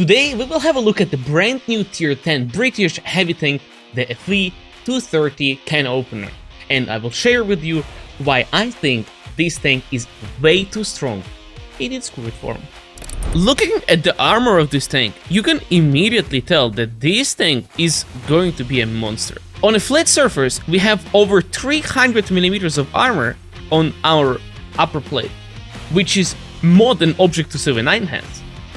Today we will have a look at the brand new tier 10 British heavy tank, the FV230 Canopener, and I will share with you why I think this tank is way too strong in its current form. Looking at the armor of this tank, you can immediately tell that this tank is going to be a monster. On a flat surface, we have over 300mm of armor on our upper plate, which is more than Object 279 has.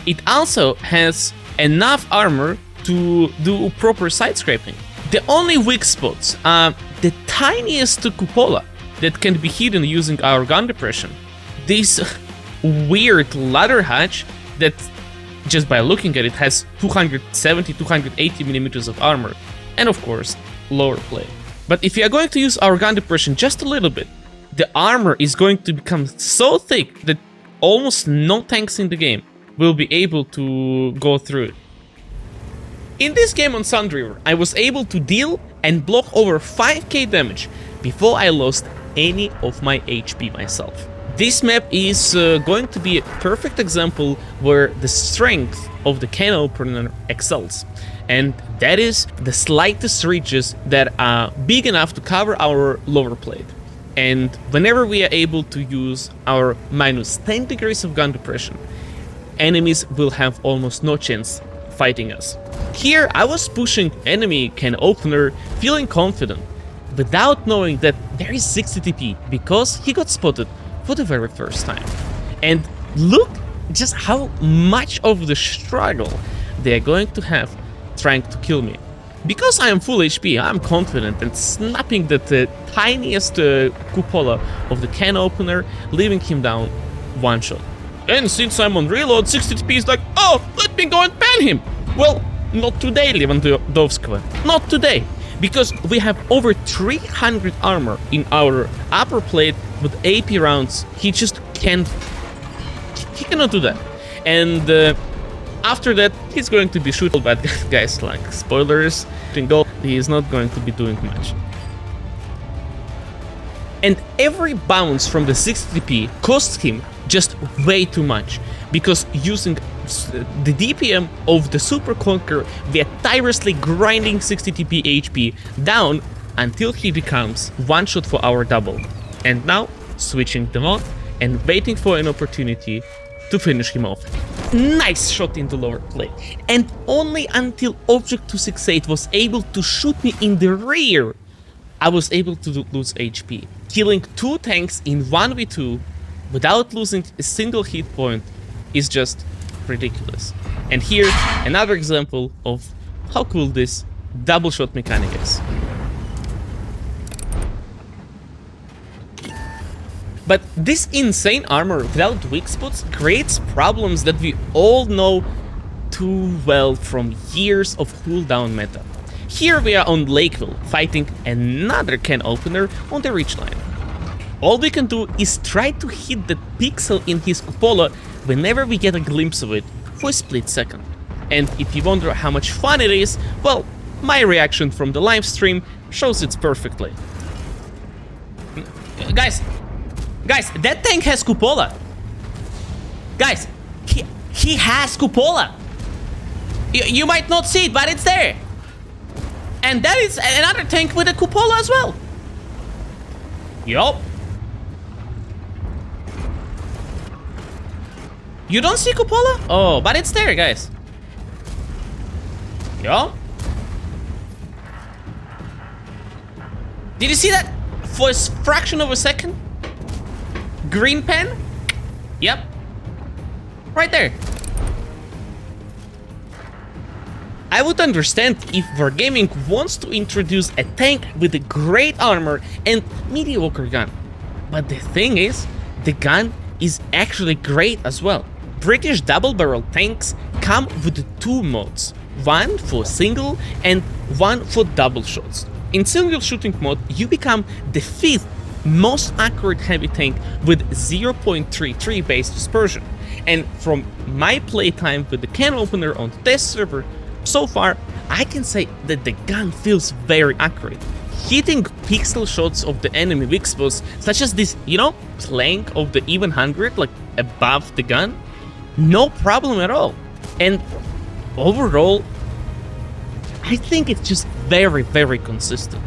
It also has enough armor to do proper side scraping. The only weak spots are the tiniest cupola that can be hidden using our gun depression. This weird ladder hatch that, just by looking at it, has 270-280mm of armor, and of course, lower plate. But if you are going to use our gun depression just a little bit, the armor is going to become so thick that almost no tanks in the game will be able to go through it. In this game on Sand River, I was able to deal and block over 5k damage before I lost any of my HP myself. This map is going to be a perfect example where the strength of the Canopener excels, and that is the slightest ridges that are big enough to cover our lower plate. And whenever we are able to use our minus 10 degrees of gun depression, enemies will have almost no chance fighting us. Here I was pushing enemy Canopener, feeling confident, without knowing that there is 60 TP because he got spotted for the very first time. And look just how much of the struggle they are going to have trying to kill me. Because I am full HP, I'm confident and snapping the tiniest cupola of the Canopener, leaving him down one shot. And since I'm on reload, 60 TP is like, oh, let me go and ban him! Well, not today, Lewandowski. Not today. Because we have over 300 armor in our upper plate with AP rounds. He just can't... He cannot do that. And after that, he's going to be shooting bad guys, like spoilers. He is not going to be doing much. And every bounce from the 60 TP costs him just way too much, because using the DPM of the Super Conqueror, we are tirelessly grinding 60 TP HP down until he becomes one shot for our double. And now switching the mod and waiting for an opportunity to finish him off. Nice shot in the lower plate, and only until Object 268 was able to shoot me in the rear, I was able to lose HP. Killing two tanks in 1v2 without losing a single hit point is just ridiculous. And here, another example of how cool this double shot mechanic is. But this insane armor without weak spots creates problems that we all know too well from years of cooldown meta. Here we are on Lakeville, fighting another Canopener on the ridgeline. All we can do is try to hit the pixel in his cupola whenever we get a glimpse of it for a split second. And if you wonder how much fun it is, well, my reaction from the live stream shows it perfectly. Guys, that tank has cupola. Guys, he has cupola. You might not see it, but it's there. And that is another tank with a cupola as well. Yup. You don't see cupola? Oh, but it's there, guys. Yup. Did you see that? For a fraction of a second? Green pen? Yep. Right there. I would understand if Wargaming wants to introduce a tank with a great armor and mediocre gun. But the thing is, the gun is actually great as well. British double-barrel tanks come with two modes, one for single and one for double shots. In single shooting mode, you become the 5th most accurate heavy tank with 0.33 base dispersion. And from my playtime with the Canopener on the test server, so far, I can say that the gun feels very accurate. Hitting pixel shots of the enemy weak spots, such as this, plank of the even 100, like above the gun, no problem at all. And overall, I think it's just very, very consistent.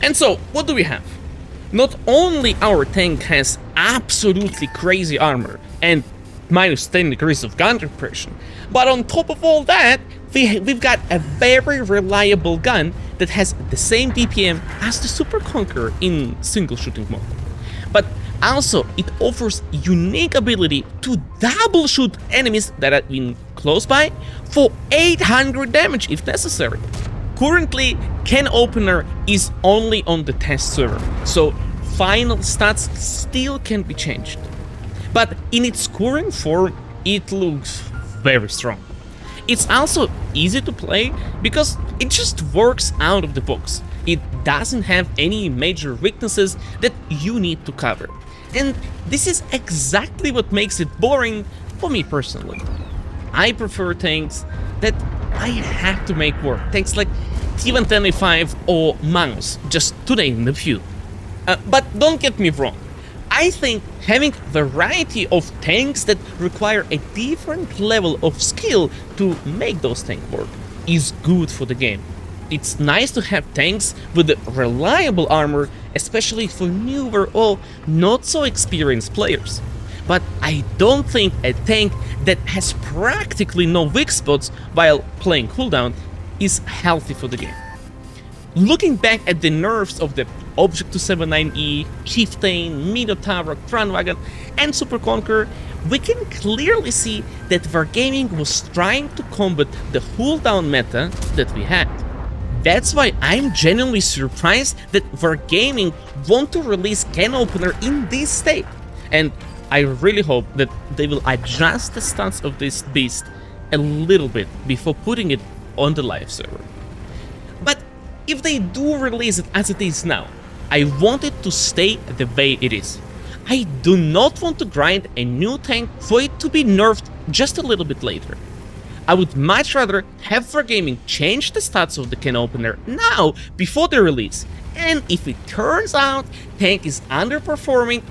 And so, what do we have? Not only our tank has absolutely crazy armor and minus 10 degrees of gun repression, but on top of all that, we've got a very reliable gun that has the same DPM as the Super Conqueror in single shooting mode. But also, it offers unique ability to double shoot enemies that have been close by for 800 damage if necessary. Currently, Canopener is only on the test server, so final stats still can be changed. But in its current form, it looks very strong. It's also easy to play because it just works out of the box. It doesn't have any major weaknesses that you need to cover. And this is exactly what makes it boring for me personally. I prefer tanks that I have to make work. Tanks like T-125 or Manus, just to name a few. But don't get me wrong. I think having variety of tanks that require a different level of skill to make those tanks work is good for the game. It's nice to have tanks with reliable armor, especially for newer or not so experienced players. But I don't think a tank that has practically no weak spots while playing cooldown is healthy for the game. Looking back at the nerfs of the Object 279E, Chieftain, Minotaur, Kranwagen, and Super Conqueror, we can clearly see that Wargaming was trying to combat the cooldown meta that we had. That's why I'm genuinely surprised that Wargaming want to release Canopener in this state, and I really hope that they will adjust the stats of this beast a little bit before putting it on the live server. But if they do release it as it is now, I want it to stay the way it is. I do not want to grind a new tank for it to be nerfed just a little bit later. I would much rather have Wargaming change the stats of the Canopener now before the release, and if it turns out tank is underperforming,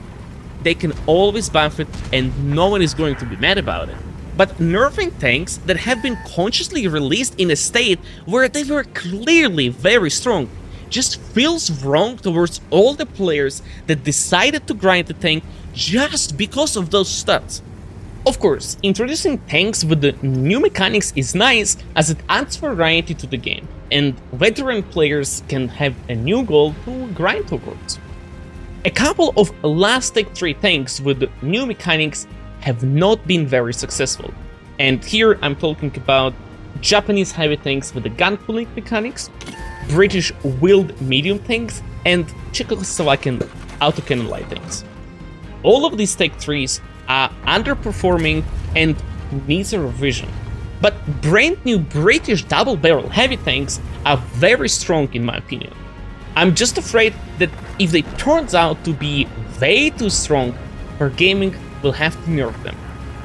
they can always buff it and no one is going to be mad about it. But nerfing tanks that have been consciously released in a state where they were clearly very strong just feels wrong towards all the players that decided to grind the tank just because of those stats. Of course, introducing tanks with the new mechanics is nice as it adds variety to the game, and veteran players can have a new goal to grind towards. A couple of last Tech 3 tanks with the new mechanics have not been very successful, and here I'm talking about Japanese heavy tanks with the gun pulling mechanics, British wheeled medium tanks, and Czechoslovakian autocannon light tanks. All of these Tech 3s are underperforming and needs a revision, but brand new British double barrel heavy tanks are very strong in my opinion. I'm just afraid that if they turns out to be way too strong, Wargaming will have to nerf them.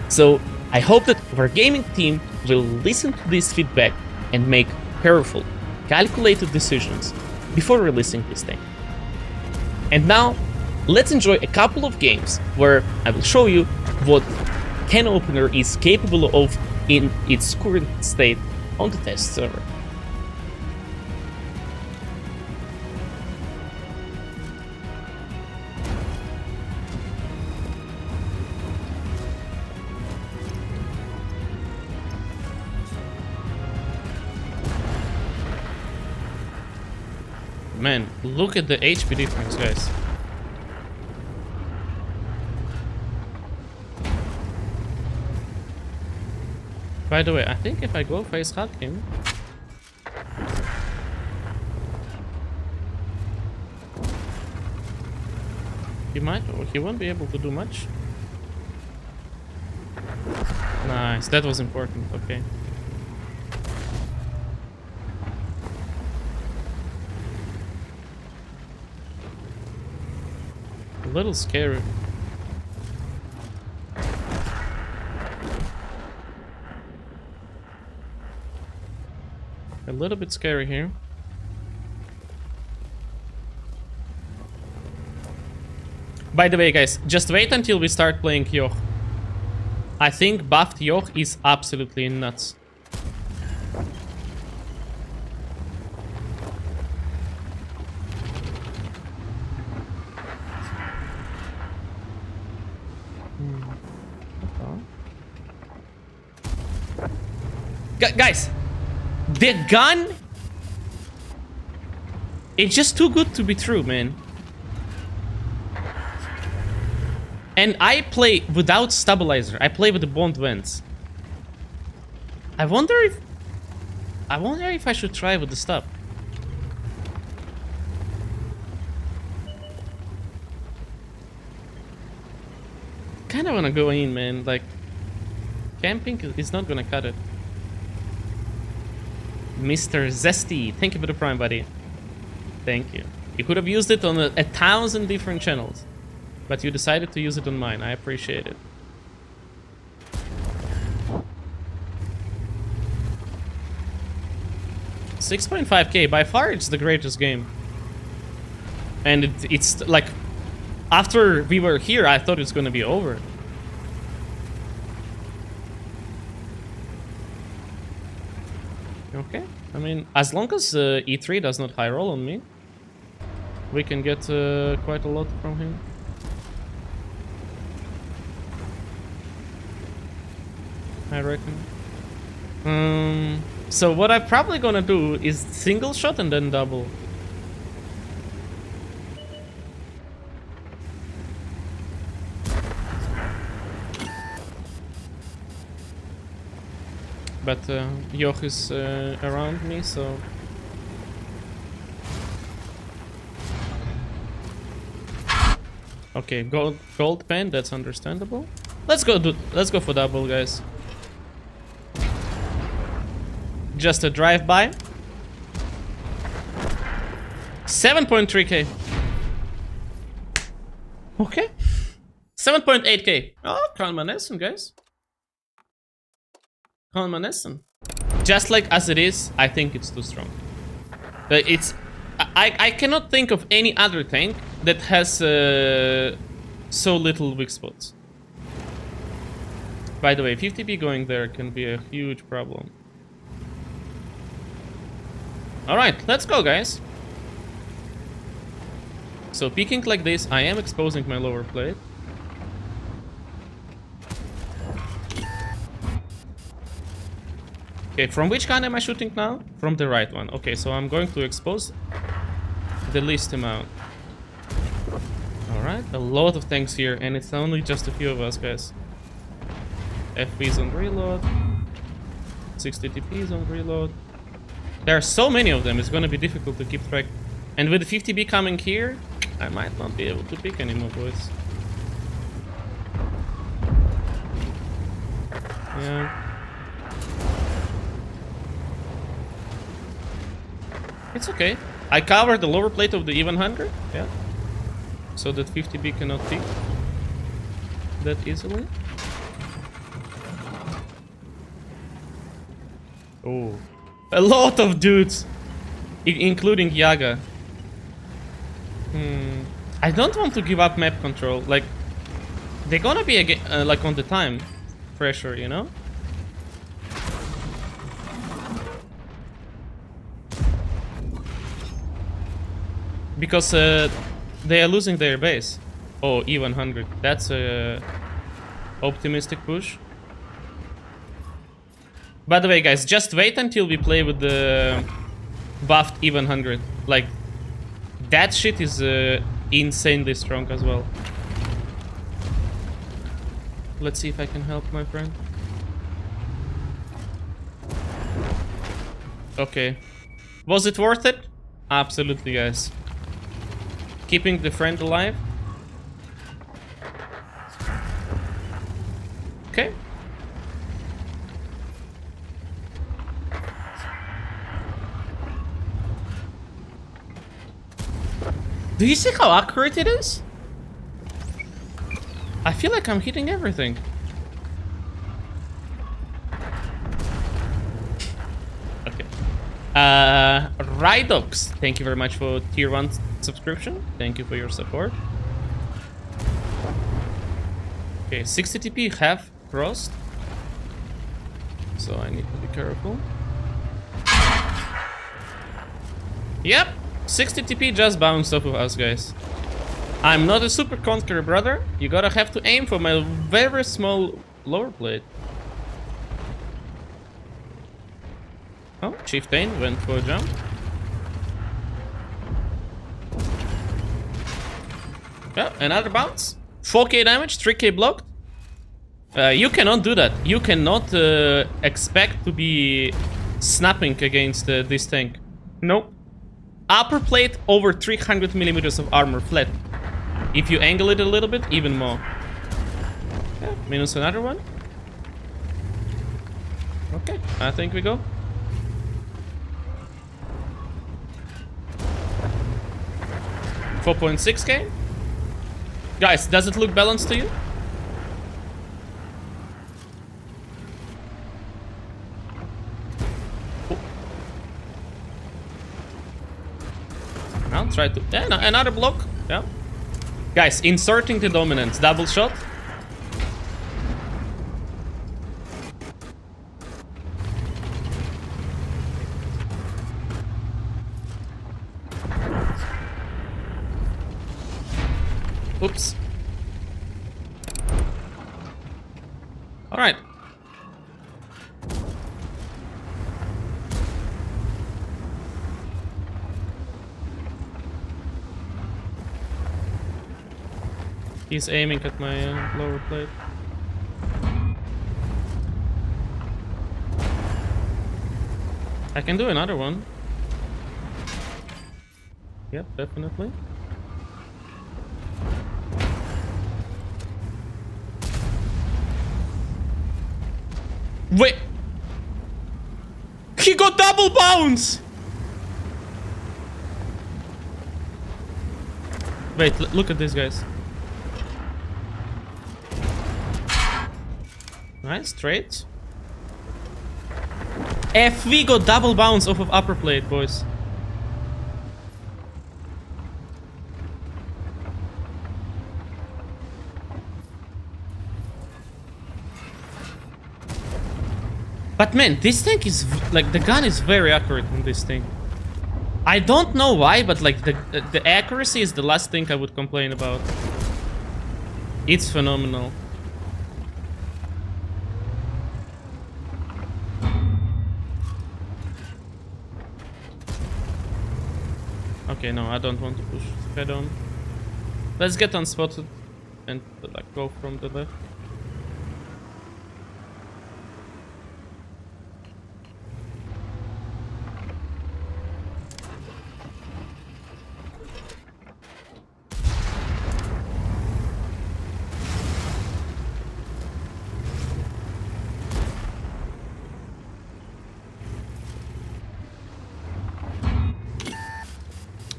So I hope that Wargaming team will listen to this feedback and make careful, calculated decisions before releasing this tank. And now, let's enjoy a couple of games where I will show you what Canopener is capable of in its current state on the test server. Man, look at the HP difference, guys. By the way, I think if I go face hug him, he won't be able to do much. Nice, that was important, okay. A little scary. A little bit scary here. By the way, guys, just wait until we start playing Yoch. I think buffed Yoch is absolutely nuts. Guys, the gun, it's just too good to be true, man. And I play without stabilizer. I play with the bond vents. I wonder if I should try with the stub. Kind of wanna go in, man. Like, camping is not gonna cut it. Mr. Zesty, thank you for the prime, buddy. Thank you. You could have used it on 1,000 different channels, but you decided to use it on mine. I appreciate it. $6.5K, by far it's the greatest game. And it's like, after we were here, I thought it was gonna be over. Okay, I mean, as long as E3 does not high roll on me, we can get quite a lot from him. I reckon. So what I'm probably gonna do is single shot and then double. But Yoch is around me, so... Okay, gold pen, that's understandable. Let's go for double, guys. Just a drive-by. 7.3k. Okay. 7.8k. Oh, Kalmanessen, guys. Kalmanessen. Just like as it is, I think it's too strong. I cannot think of any other tank that has so little weak spots. By the way, 50B going there can be a huge problem. Alright, let's go, guys. So peeking like this, I am exposing my lower plate. Okay, from which gun am I shooting now? From the right one. Okay, so I'm going to expose the least amount. Alright, a lot of tanks here, and it's only just a few of us, guys. FV's on reload. 60 TP's on reload. There are so many of them, it's gonna be difficult to keep track. And with the 50B coming here, I might not be able to pick anymore, boys. Yeah. It's okay. I covered the lower plate of the even 100, yeah. So that 50B cannot pick that easily. Oh. A lot of dudes, including Yaga. I don't want to give up map control. Like, they're gonna be like on the time pressure, you know? Because they are losing their base. Oh, E100. That's a optimistic push. By the way, guys, just wait until we play with the buffed E100. Like, that shit is insanely strong as well. Let's see if I can help my friend. Okay. Was it worth it? Absolutely, guys. Keeping the friend alive. Okay. Do you see how accurate it is? I feel like I'm hitting everything. Okay. Rydox, thank you very much for tier 1 subscription. Thank you for your support. Okay, 60 TP have crossed. So I need to be careful. Yep, 60 TP just bounced off of us, guys. I'm not a super conqueror, brother. You gotta have to aim for my very small lower plate. Oh, Chieftain went for a jump. Yeah, another bounce. 4k damage, 3k blocked. You cannot do that. You cannot expect to be snapping against this tank. Nope. Upper plate over 300 millimeters of armor flat. If you angle it a little bit, even more. Yeah, minus another one. Okay, I think we go. $4.6k. Guys, does it look balanced to you? I'll try to... Yeah, another block. Yeah. Guys, inserting the dominance. Double shot. Oops. All right. He's aiming at my lower plate. I can do another one. Yep, definitely. Wait! He got double bounce! Wait, look at this, guys. Nice, straight. FV got double bounce off of upper plate, boys. But man, this tank is like the gun is very accurate on this thing. I don't know why, but like the accuracy is the last thing I would complain about. It's phenomenal. Okay, no, I don't want to push head on. Let's get unspotted and like go from the left.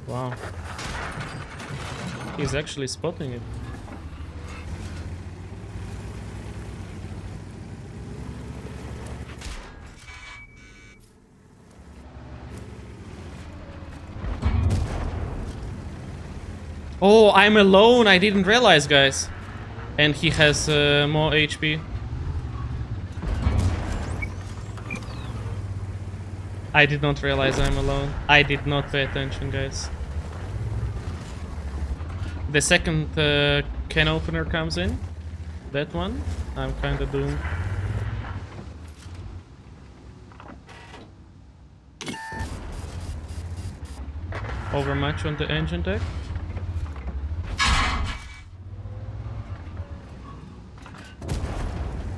Wow. He's actually spotting it. Oh, I'm alone. I didn't realize, guys. And he has more HP. I did not realize I'm alone. I did not pay attention, guys. The second can opener comes in. That one, I'm kind of doomed. Overmatch on the engine deck.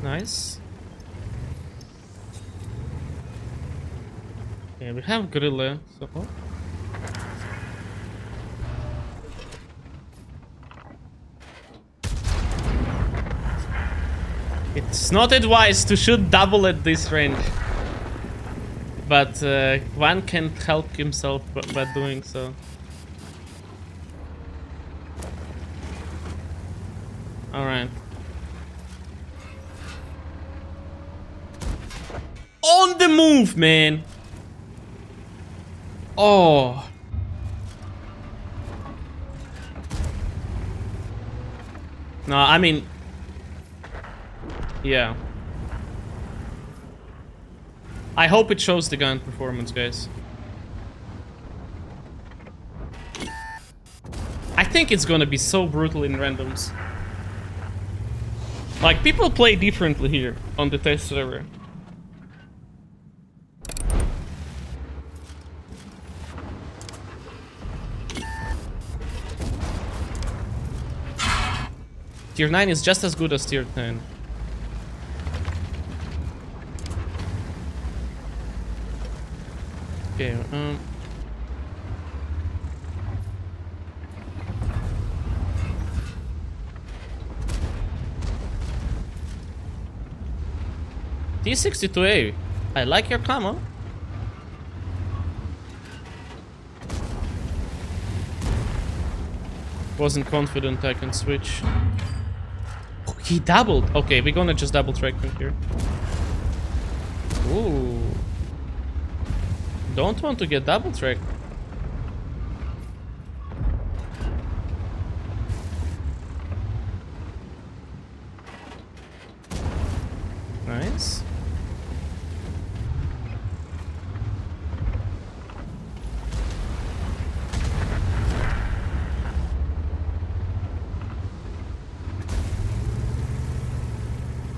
Nice. Yeah, we have Karelia, so... Oh. It's not advised to shoot double at this range. But one can't help himself by doing so. Alright. On the move, man! Oh. No, I mean... Yeah. I hope it shows the gun performance, guys. I think it's gonna be so brutal in randoms. Like, people play differently here on the test server. Tier 9 is just as good as tier 10. Okay, T62A, I like your camo. Wasn't confident I can switch. Oh, he doubled. Okay, we're gonna just double track from here. Ooh. Don't want to get double tracked. Nice.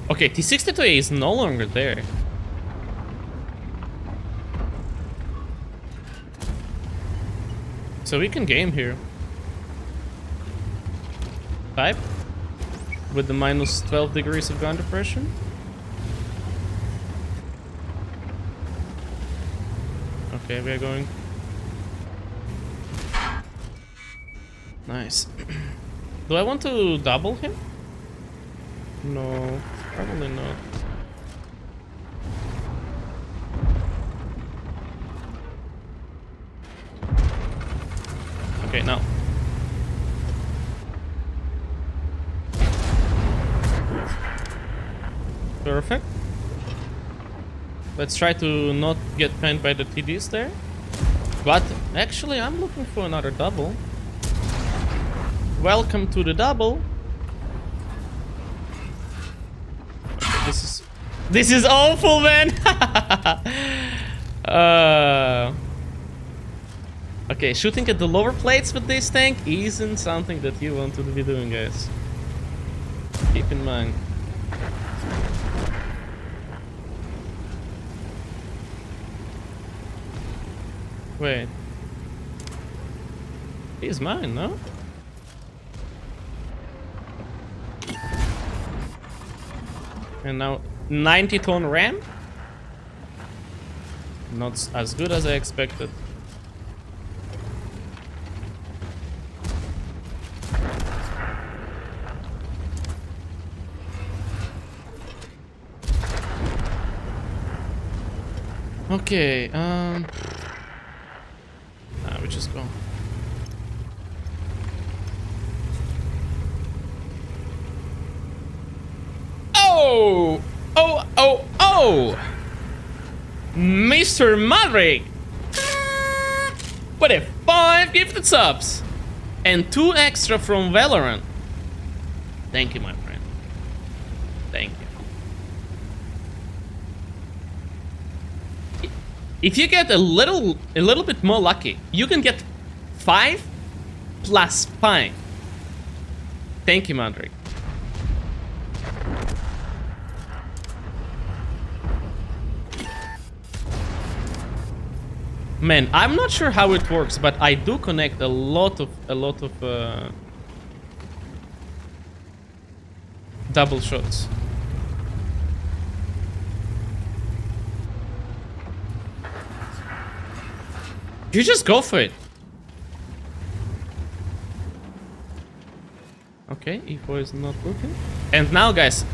Okay, T62A is no longer there. So we can game here. 5? With the minus 12 degrees of gun depression. Okay, we are going. Nice. Do I want to double him? No, probably not. Okay, now. Perfect. Let's try to not get panned by the TDs there. But actually, I'm looking for another double. Welcome to the double. Okay, this is awful, man. Okay, shooting at the lower plates with this tank isn't something that you want to be doing, guys. Keep in mind. Wait. He's mine, no? And now 90-ton RAM? Not as good as I expected. Okay, we just go. Oh! Oh, oh, oh! Mr. Maverick! What if 5 gifted subs? And 2 extra from Valorant. Thank you, my friend. Thank you. If you get a little bit more lucky, you can get 5 plus 5. Thank you, Maverick. Man, I'm not sure how it works, but I do connect a lot of double shots. You just go for it. Okay, E4 is not working. And now, guys,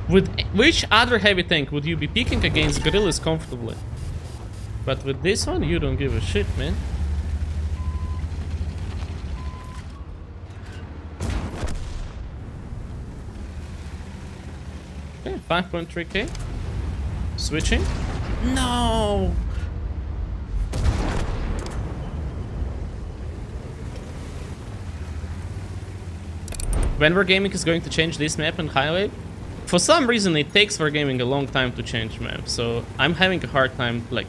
with which other heavy tank would you be picking against gorillas comfortably? But with this one, you don't give a shit, man. Okay, 5.3k. Switching. No! When Wargaming is going to change this map and highway? For some reason, it takes Wargaming a long time to change maps, so I'm having a hard time, like,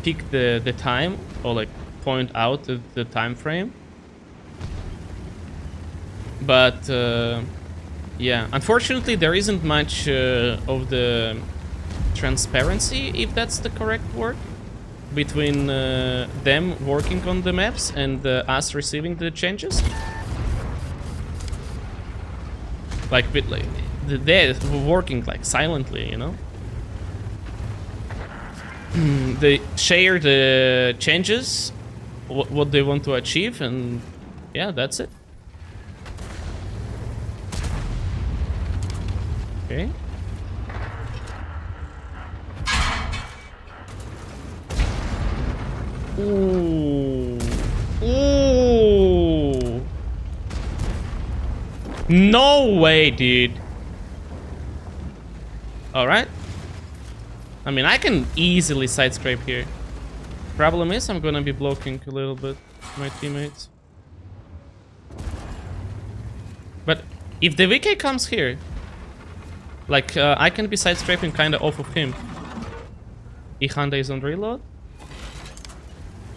pick the time, or, like, point out the time frame. But, yeah, unfortunately, there isn't much of the transparency, if that's the correct word, between them working on the maps and us receiving the changes. Like, they're working like silently, you know. They share the changes, what they want to achieve, and yeah, that's it. Okay. Ooh. Ooh. No way, dude. Alright. I mean, I can easily side scrape here. Problem is, I'm gonna be blocking a little bit my teammates. But if the VK comes here, like, I can be side scraping kinda off of him. Honda is on reload.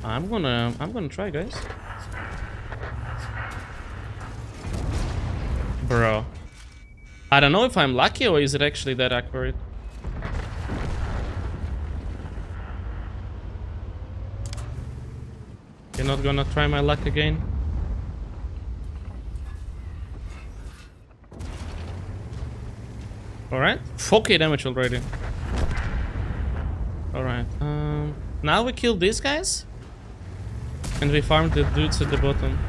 I'm gonna try, guys. Bro. I don't know if I'm lucky or is it actually that accurate. You're not gonna try my luck again? Alright. 4k damage already. Alright. Now we kill these guys. And we farm the dudes at the bottom.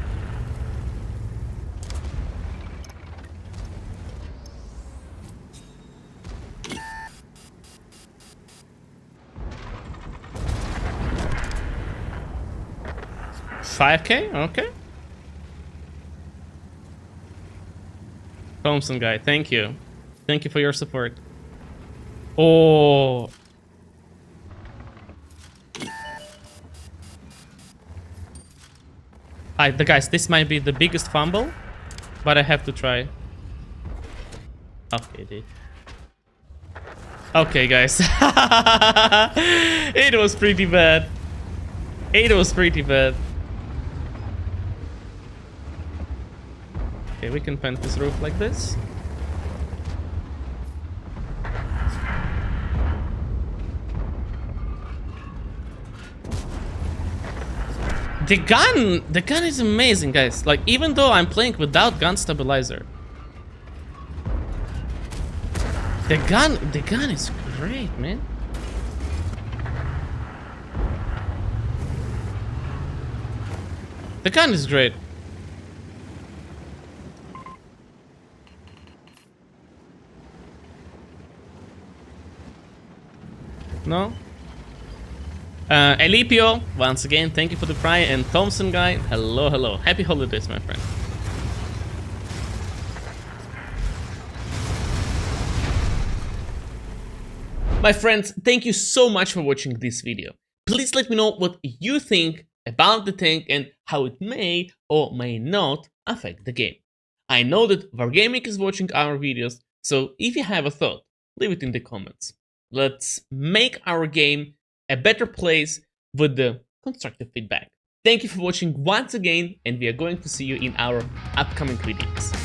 $5k? Okay. Thompson guy, thank you. Thank you for your support. Oh. Alright, guys, this might be the biggest fumble, but I have to try. Okay, dude. Okay, guys. It was pretty bad. It was pretty bad. Okay, we can plant this roof like this. The gun is amazing, guys. Like, even though I'm playing without gun stabilizer, the gun is great, man. The gun is great. No? Elipio, once again, thank you for the prime, and Thompson guy, hello, hello. Happy holidays, my friend. My friends, thank you so much for watching this video. Please let me know what you think about the tank and how it may or may not affect the game. I know that Wargaming is watching our videos, so if you have a thought, leave it in the comments. Let's make our game a better place with the constructive feedback. Thank you for watching once again, and we are going to see you in our upcoming videos.